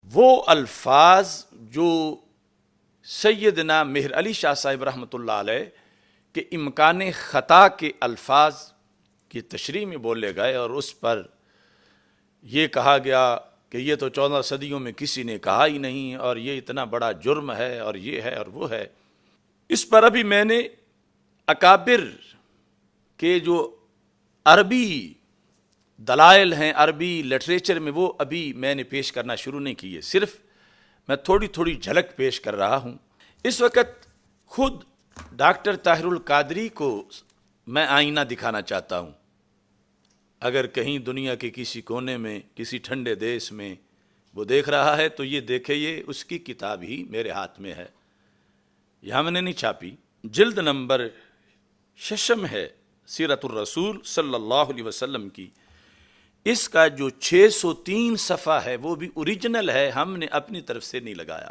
وہ الفاظ جو سیدنا مہر علی شاہ صاحب رحمۃ اللہ علیہ کے امکان خطا کے الفاظ کی تشریح میں بولے گئے، اور اس پر یہ کہا گیا کہ یہ تو 14 صدیوں میں کسی نے کہا ہی نہیں، اور یہ اتنا بڑا جرم ہے، اور یہ ہے اور وہ ہے۔ اس پر ابھی میں نے اکابر کے جو عربی دلائل ہیں عربی لٹریچر میں، وہ ابھی میں نے پیش کرنا شروع نہیں کیے، صرف میں تھوڑی تھوڑی جھلک پیش کر رہا ہوں۔ اس وقت خود ڈاکٹر طاہر القادری کو میں آئینہ دکھانا چاہتا ہوں۔ اگر کہیں دنیا کے کسی کونے میں، کسی ٹھنڈے دیش میں وہ دیکھ رہا ہے تو یہ دیکھے، یہ اس کی کتاب ہی میرے ہاتھ میں ہے، یہاں میں نے نہیں چھاپی۔ جلد نمبر 6 ہے سیرت الرسول صلی اللہ علیہ وسلم کی۔ اس کا جو 603 صفحہ ہے وہ بھی اوریجنل ہے، ہم نے اپنی طرف سے نہیں لگایا۔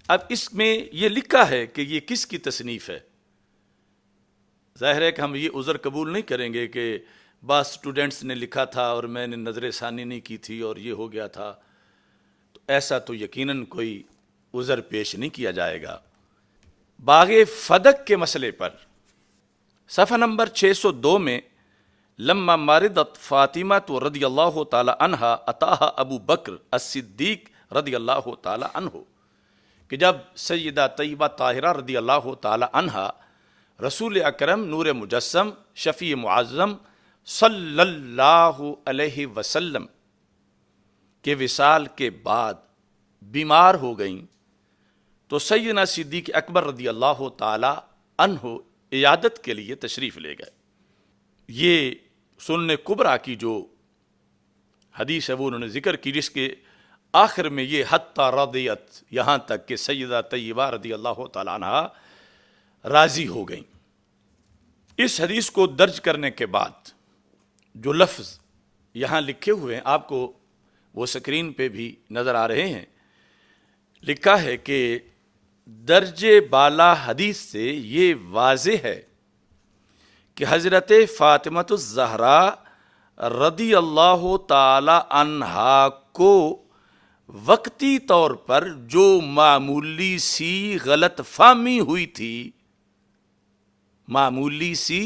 اب اس میں یہ لکھا ہے کہ یہ کس کی تصنیف ہے۔ ظاہر ہے کہ ہم یہ عذر قبول نہیں کریں گے کہ بعض اسٹوڈنٹس نے لکھا تھا اور میں نے نظر ثانی نہیں کی تھی اور یہ ہو گیا تھا، تو ایسا تو یقیناً کوئی عذر پیش نہیں کیا جائے گا۔ باغ فدق کے مسئلے پر صفحہ نمبر 602 میں، لما مردت فاطمہ تو رضی اللہ تعالی عنہا اتاہا ابو بکر الصدیق رضی اللہ تعالی عنہ، کہ جب سیدہ طیبہ طاہرہ رضی اللہ تعالی عنہا رسول اکرم نور مجسم شفیع معظم صلی اللہ علیہ وسلم کے وصال کے بعد بیمار ہو گئیں، تو سیدنا صدیق اکبر رضی اللہ تعالی عنہ عیادت کے لیے تشریف لے گئے۔ یہ سنن کبریٰ کی جو حدیث ہے وہ انہوں نے ذکر کی، جس کے آخر میں یہ حتی رضیت، یہاں تک کہ سیدہ طیبہ رضی اللہ تعالی عنہ راضی ہو گئیں۔ اس حدیث کو درج کرنے کے بعد جو لفظ یہاں لکھے ہوئے ہیں، آپ کو وہ سکرین پہ بھی نظر آ رہے ہیں، لکھا ہے کہ درج بالا حدیث سے یہ واضح ہے کہ حضرت فاطمہ الزہرا رضی اللہ تعالی عنہا کو وقتی طور پر جو معمولی سی غلط فہمی ہوئی تھی، معمولی سی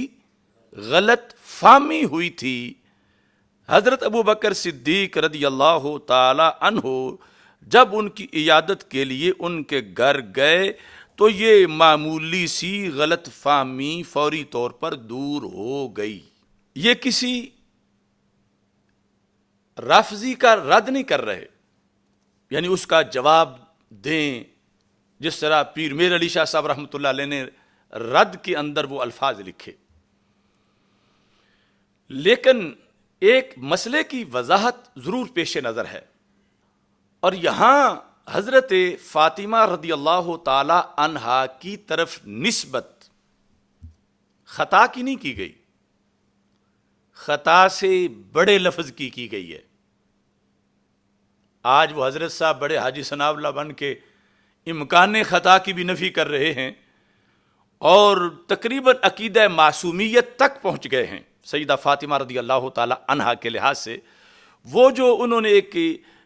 غلط فہمی ہوئی تھی، حضرت ابو بکر صدیق رضی اللہ تعالی عنہ جب ان کی عیادت کے لیے ان کے گھر گئے تو یہ معمولی سی غلط فہمی فوری طور پر دور ہو گئی۔ یہ کسی رافضی کا رد نہیں کر رہے، یعنی اس کا جواب دیں جس طرح پیر میر علی شاہ صاحب رحمۃ اللہ علیہ نے رد کے اندر وہ الفاظ لکھے، لیکن ایک مسئلے کی وضاحت ضرور پیش نظر ہے، اور یہاں حضرت فاطمہ رضی اللہ تعالی عنہا کی طرف نسبت خطا کی نہیں کی گئی، خطا سے بڑے لفظ کی گئی ہے۔ آج وہ حضرت صاحب بڑے حاجی ثناء اللہ بن کے امکان خطا کی بھی نفی کر رہے ہیں، اور تقریباً عقیدہ معصومیت تک پہنچ گئے ہیں سیدہ فاطمہ رضی اللہ تعالی عنہا کے لحاظ سے۔ وہ جو انہوں نے ایک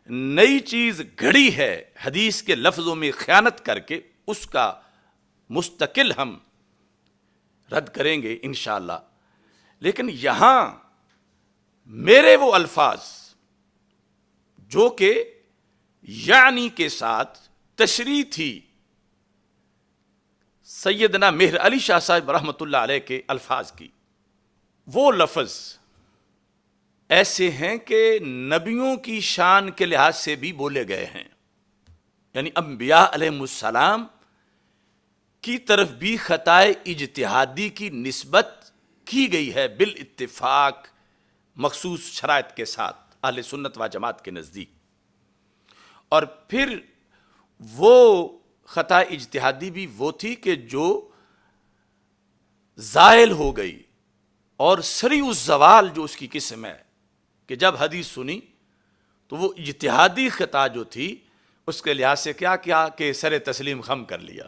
نئی چیز گھڑی ہے حدیث کے لفظوں میں خیانت کر کے، اس کا مستقل ہم رد کریں گے انشاءاللہ۔ لیکن یہاں میرے وہ الفاظ جو کہ یعنی کے ساتھ تشریح تھی سیدنا مہر علی شاہ صاحب رحمۃ اللہ علیہ کے الفاظ کی، وہ لفظ ایسے ہیں کہ نبیوں کی شان کے لحاظ سے بھی بولے گئے ہیں، یعنی انبیاء علیہ السلام کی طرف بھی خطائے اجتہادی کی نسبت کی گئی ہے بالاتفاق مخصوص شرائط کے ساتھ اہل سنت و جماعت کے نزدیک۔ اور پھر وہ خطائے اجتہادی بھی وہ تھی کہ جو زائل ہو گئی، اور سریع الزوال جو اس کی قسم ہے کہ جب حدیث سنی تو وہ اجتہادی خطا جو تھی اس کے لحاظ سے کیا کہ سر تسلیم خم کر لیا۔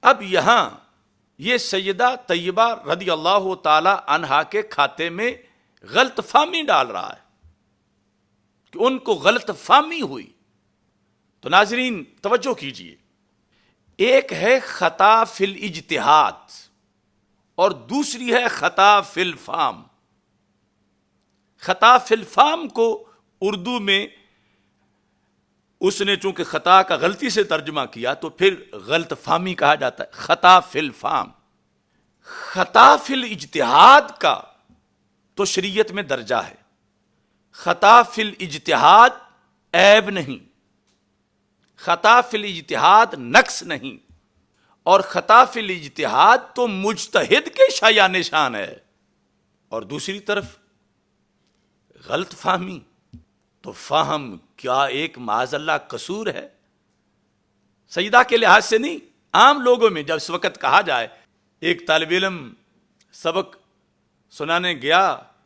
اب یہاں یہ سیدہ طیبہ رضی اللہ تعالی عنہا کے کھاتے میں غلط فہمی ڈال رہا ہے کہ ان کو غلط فہمی ہوئی، تو ناظرین توجہ کیجئے، ایک ہے خطا فی الاجتہاد اور دوسری ہے خطا فی الفہم۔ خطا فی الفہم کو اردو میں اس نے چونکہ خطا کا غلطی سے ترجمہ کیا تو پھر غلط فہمی کہا جاتا ہے، خطا فی الفہم۔ خطا فی الاجتہاد کا تو شریعت میں درجہ ہے، خطا فی الاجتہاد عیب نہیں، خطا فی الاجتہاد نقص نہیں، اور خطا فی الاجتہاد تو مجتہد کے شایع نشان ہے، اور دوسری طرف غلط فہمی تو فہم کیا ایک معاذ اللہ قصور ہے؟ سجدہ کے لحاظ سے نہیں، عام لوگوں میں جب اس وقت کہا جائے ایک طالب علم سبق سنانے گیا،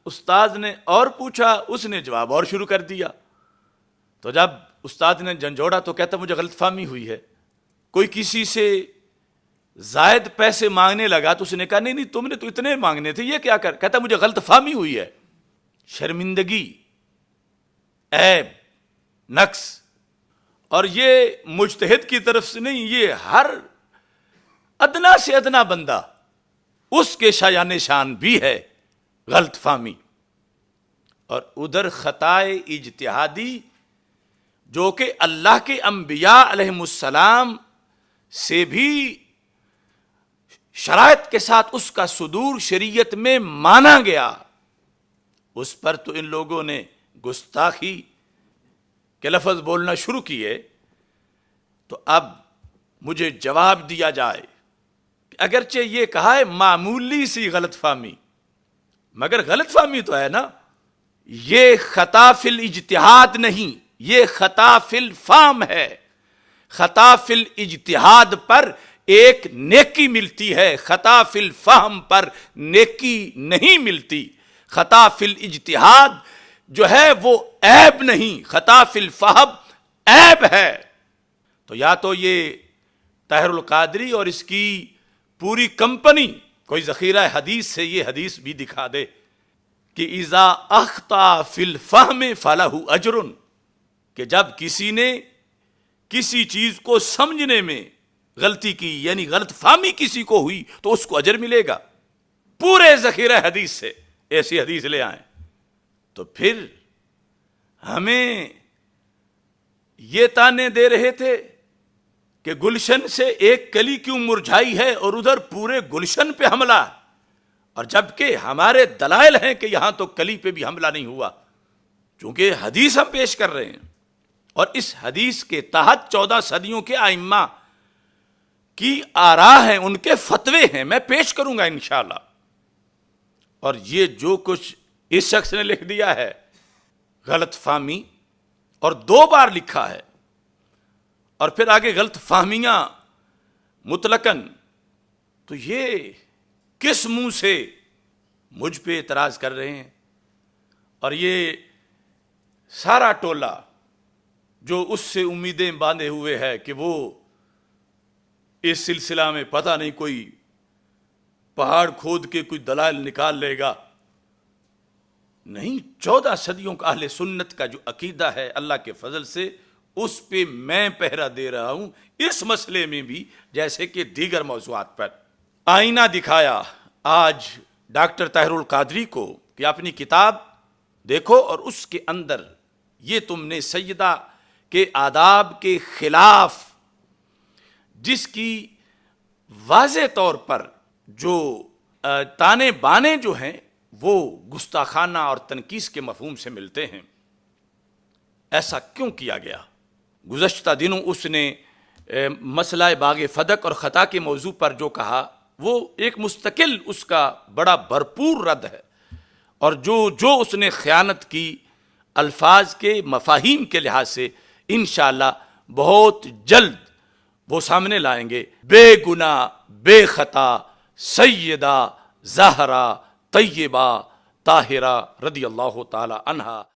استاد نے اور پوچھا، اس نے جواب اور شروع کر دیا، تو جب استاد نے جھنجھوڑا تو کہتا مجھے غلط فہمی ہوئی ہے۔ کوئی کسی سے زائد پیسے مانگنے لگا تو اس نے کہا نہیں نہیں تم نے تو اتنے مانگنے تھے، یہ کیا کر، کہتا مجھے غلط فہمی ہوئی ہے۔ شرمندگی، عیب، نقص، اور یہ مجتہد کی طرف سے نہیں، یہ ہر ادنا سے ادنا بندہ اس کے شایع نشان بھی ہے غلط فہمی۔ اور ادھر خطائے اجتہادی جو کہ اللہ کے انبیاء علیہم السلام سے بھی شرائط کے ساتھ اس کا صدور شریعت میں مانا گیا، اس پر تو ان لوگوں نے گستاخی کے لفظ بولنا شروع کیے۔ تو اب مجھے جواب دیا جائے کہ اگرچہ یہ کہا ہے معمولی سی غلط فہمی، مگر غلط فہمی تو ہے نا، یہ خطا فی الاجتہاد نہیں، یہ خطا فی الفہم ہے۔ خطا فی الاجتہاد پر ایک نیکی ملتی ہے، خطا فی الفہم پر نیکی نہیں ملتی۔ خطا فی الاجتہاد جو ہے وہ عیب نہیں، خطا فی الفہم عیب ہے۔ تو یا تو یہ طاہر القادری اور اس کی پوری کمپنی کوئی ذخیرہ حدیث سے یہ حدیث بھی دکھا دے کہ اذا اخطا فی الفہم فلہ اجر، کہ جب کسی نے کسی چیز کو سمجھنے میں غلطی کی، یعنی غلط فہمی کسی کو ہوئی تو اس کو اجر ملے گا۔ پورے ذخیرہ حدیث سے ایسی حدیث لے آئیں۔ تو پھر ہمیں یہ تانے دے رہے تھے کہ گلشن سے ایک کلی کیوں مرجھائی ہے اور ادھر پورے گلشن پہ حملہ، اور جبکہ ہمارے دلائل ہیں کہ یہاں تو کلی پہ بھی حملہ نہیں ہوا، چونکہ حدیث ہم پیش کر رہے ہیں، اور اس حدیث کے تحت 14 صدیوں کے ائمہ کی آراء ہیں، ان کے فتوے ہیں، میں پیش کروں گا انشاءاللہ۔ اور یہ جو کچھ اس شخص نے لکھ دیا ہے غلط فہمی، اور 2 بار لکھا ہے، اور پھر آگے غلط فہمیاں مطلقاً، تو یہ کس منہ سے مجھ پہ اعتراض کر رہے ہیں؟ اور یہ سارا ٹولہ جو اس سے امیدیں باندھے ہوئے ہے کہ وہ اس سلسلہ میں پتہ نہیں کوئی پہاڑ کھود کے کوئی دلائل نکال لے گا، نہیں، 14 صدیوں کا اہل سنت کا جو عقیدہ ہے اللہ کے فضل سے اس پہ میں پہرا دے رہا ہوں، اس مسئلے میں بھی جیسے کہ دیگر موضوعات پر۔ آئینہ دکھایا آج ڈاکٹر طاہر القادری کو کہ اپنی کتاب دیکھو اور اس کے اندر یہ تم نے سیدہ کے آداب کے خلاف جس کی واضح طور پر جو تانے بانے جو ہیں وہ گستاخانہ اور تنقیص کے مفہوم سے ملتے ہیں، ایسا کیوں کیا گیا؟ گزشتہ دنوں اس نے مسئلہ باغ فدق اور خطا کے موضوع پر جو کہا وہ ایک مستقل اس کا بڑا بھرپور رد ہے، اور جو اس نے خیانت کی الفاظ کے مفاہیم کے لحاظ سے انشاءاللہ بہت جلد وہ سامنے لائیں گے۔ بے گناہ بے خطا سیدہ زہرا طیبہ طاہرہ رضی اللہ تعالی عنہا